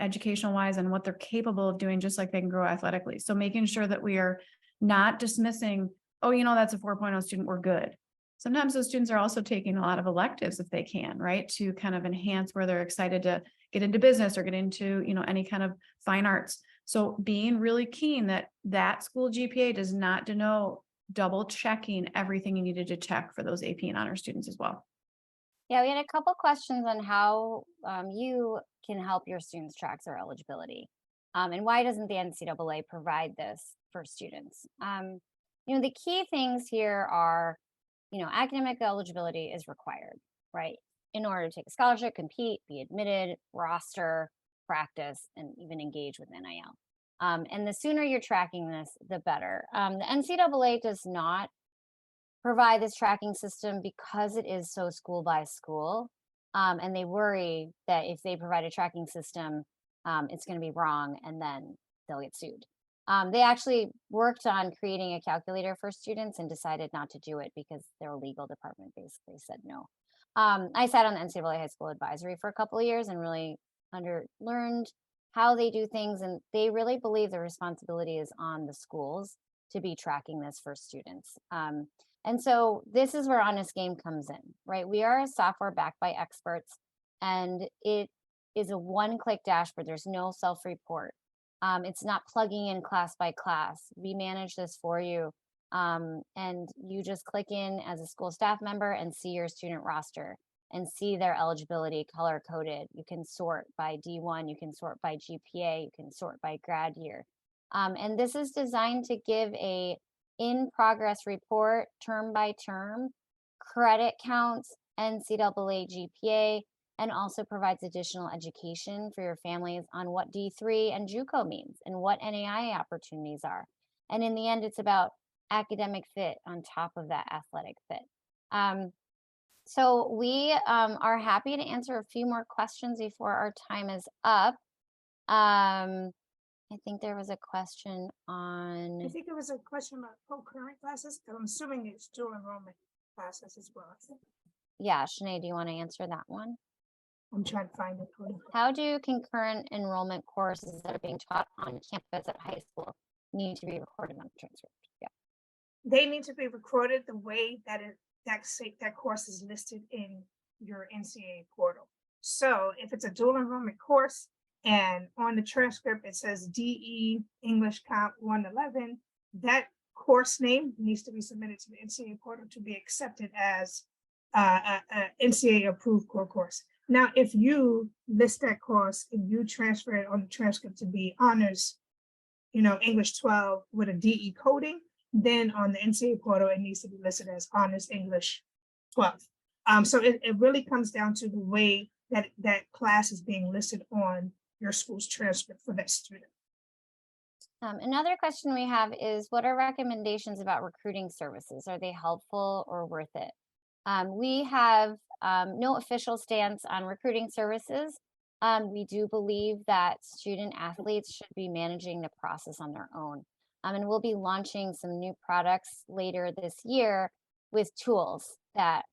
[SPEAKER 3] educational wise and what they're capable of doing, just like they can grow athletically. So making sure that we are not dismissing, that's a 4.0 student, we're good. Sometimes those students are also taking a lot of electives if they can, right? To kind of enhance where they're excited to get into business or get into, any kind of fine arts. So being really keen that school GPA does not denote double checking everything you needed to check for those AP and honor students as well.
[SPEAKER 1] Yeah, we had a couple questions on how you can help your students track their eligibility. And why doesn't the NCAA provide this for students? The key things here are, academic eligibility is required, right? In order to take a scholarship, compete, be admitted, roster, practice, and even engage with NIL. And the sooner you're tracking this, the better. The NCAA does not provide this tracking system because it is so school by school. And they worry that if they provide a tracking system, it's going to be wrong and then they'll get sued. They actually worked on creating a calculator for students and decided not to do it because their legal department basically said no. I sat on the NCAA High School Advisory for a couple of years and really learned how they do things. And they really believe the responsibility is on the schools to be tracking this for students. And so this is where Honest Game comes in, right? We are a software backed by experts, and it is a one-click dashboard. There's no self-report. It's not plugging in class by class. We manage this for you. And you just click in as a school staff member and see your student roster and see their eligibility color coded. You can sort by D1, you can sort by GPA, you can sort by grad year. And this is designed to give a in-progress report term by term, credit counts, NCAA GPA, and also provides additional education for your families on what D3 and JUCO means and what NAIA opportunities are. And in the end, it's about academic fit on top of that athletic fit. So we are happy to answer a few more questions before our time is up. I think there was a question
[SPEAKER 2] I
[SPEAKER 1] on,
[SPEAKER 2] think it was a question about concurrent classes, and I'm assuming it's dual enrollment classes as well.
[SPEAKER 1] yeah, Shanae, do you want to answer that one?
[SPEAKER 2] I'm trying to find it. Hold on.
[SPEAKER 1] How do concurrent enrollment courses that are being taught on campus at high school need to be recorded on the transcript? Yeah.
[SPEAKER 2] They need to be recorded the way that that course is listed in your NCAA portal. So if it's a dual enrollment course and on the transcript it says DE English Comp 111, that course name needs to be submitted to the NCAA portal to be accepted as a NCAA approved core course. Now, if you list that course and you transfer it on the transcript to be honors, English 12 with a DE coding, then on the NCAA portal, it needs to be listed as honors English 12. So it really comes down to the way that class is being listed on your school's transcript for that student.
[SPEAKER 1] Another question we have is, what are recommendations about recruiting services? Are they helpful or worth it? We have no official stance on recruiting services. We do believe that student athletes should be managing the process on their own. And we'll be launching some new products later this year with tools that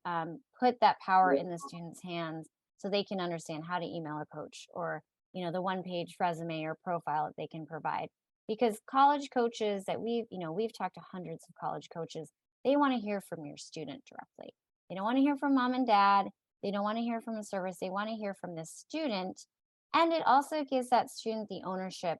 [SPEAKER 1] put that power in the students' hands so they can understand how to email a coach, or the one-page resume or profile that they can provide. Because college coaches that we've talked to hundreds of college coaches, they want to hear from your student directly. They don't want to hear from mom and dad. They don't want to hear from a service. They want to hear from the student. And it also gives that student the ownership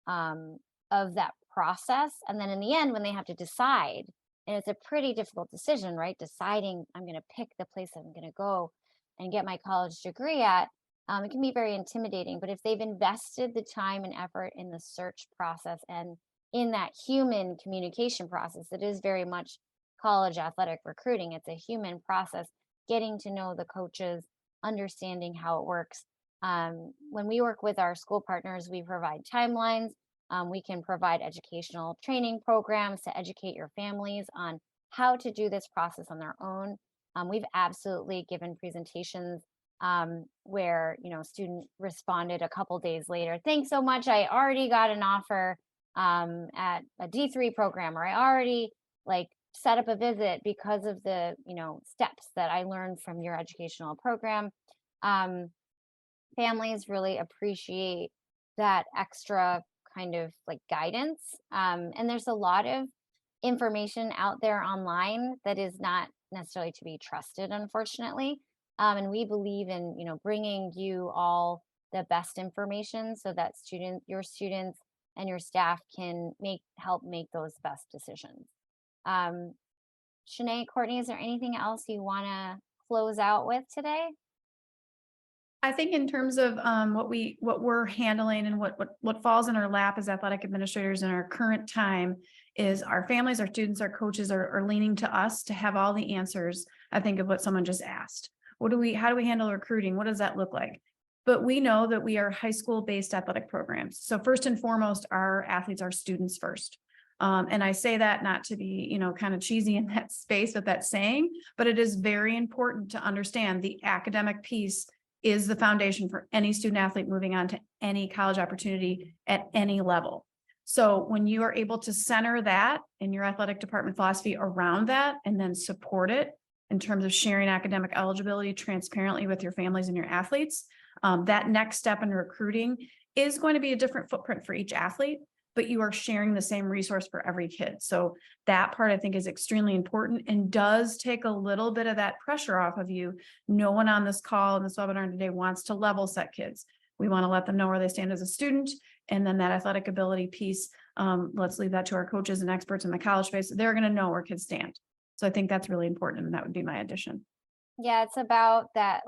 [SPEAKER 1] of that process. And then in the end, when they have to decide, and it's a pretty difficult decision, right? Deciding I'm going to pick the place I'm going to go and get my college degree at, it can be very intimidating. But if they've invested the time and effort in the search process and in that human communication process, it is very much college athletic recruiting. It's a human process, getting to know the coaches, understanding how it works. When we work with our school partners, we provide timelines. We can provide educational training programs to educate your families on how to do this process on their own. We've absolutely given presentations where student responded a couple days later, thanks so much, I already got an offer at a D3 program, or I already set up a visit because of the steps that I learned from your educational program. Families really appreciate that extra kind of guidance, and there's a lot of information out there online that is not necessarily to be trusted, unfortunately. And we believe in bringing you all the best information so that your students and your staff can help make those best decisions. Shanae, Courtney, is there anything else you want to close out with today?
[SPEAKER 3] I think in terms of what we're handling and what falls in our lap as athletic administrators in our current time is our families, our students, our coaches are leaning to us to have all the answers. I think of what someone just asked. How do we handle recruiting? What does that look like? But we know that we are high school based athletic programs. So first and foremost, our athletes are students first. And I say that not to be, kind of cheesy in that space with that saying, but it is very important to understand the academic piece is the foundation for any student athlete moving on to any college opportunity at any level. So when you are able to center that in your athletic department philosophy around that, and then support it in terms of sharing academic eligibility transparently with your families and your athletes, that next step in recruiting is going to be a different footprint for each athlete, but you are sharing the same resource for every kid. So that part I think is extremely important and does take a little bit of that pressure off of you. No one on this call and this webinar today wants to level set kids. We want to let them know where they stand as a student. And then that athletic ability piece, let's leave that to our coaches and experts in the college space. They're going to know where kids stand. So I think that's really important. And that would be my addition.
[SPEAKER 1] Yeah, it's about that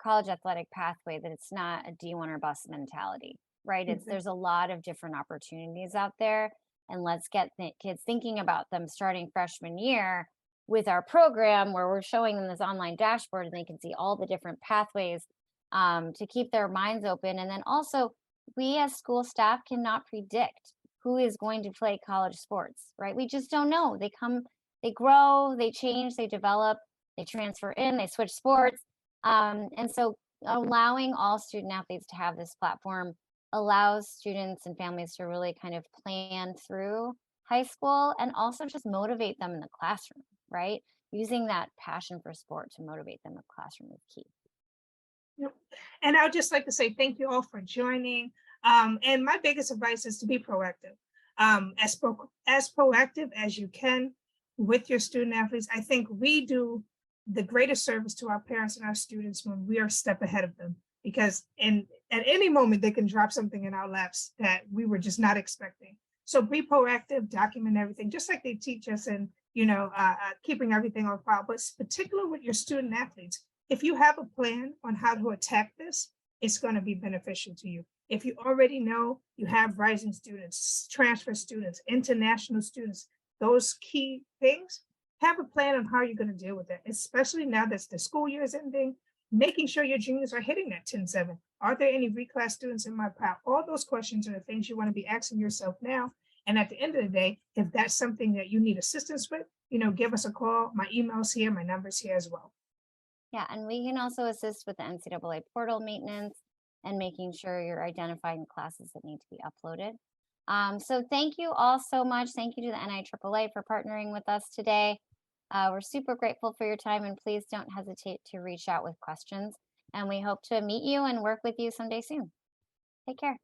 [SPEAKER 1] college athletic pathway, that it's not a D1 or bust mentality, right? There's a lot of different opportunities out there, and let's get kids thinking about them starting freshman year with our program, where we're showing them this online dashboard and they can see all the different pathways to keep their minds open. And then also, we as school staff cannot predict who is going to play college sports, right? We just don't know. They grow, they change, they develop. they transfer in, they switch sports. And so allowing all student athletes to have this platform allows students and families to really kind of plan through high school and also just motivate them in the classroom, right? Using that passion for sport to motivate them in the classroom is key.
[SPEAKER 2] Yep. And I would just like to say thank you all for joining. And my biggest advice is to be proactive. As proactive as you can with your student athletes. I think we do the greatest service to our parents and our students when we are a step ahead of them, because at any moment they can drop something in our laps that we were just not expecting. So be proactive, document everything, just like they teach us in, keeping everything on file, but particularly with your student athletes. If you have a plan on how to attack this, it's going to be beneficial to you. If you already know you have rising students, transfer students, international students, those key things, have a plan on how you're going to deal with it, especially now that the school year is ending, making sure your juniors are hitting that 10-7. Are there any reclass students in my path? All those questions are the things you want to be asking yourself now. And at the end of the day, if that's something that you need assistance with, give us a call. My email's here, my number's here as well.
[SPEAKER 1] Yeah, and we can also assist with the NCAA Portal maintenance and making sure you're identifying classes that need to be uploaded. So thank you all so much. Thank you to the NIAAA for partnering with us today. We're super grateful for your time, and please don't hesitate to reach out with questions. And we hope to meet you and work with you someday soon. Take care.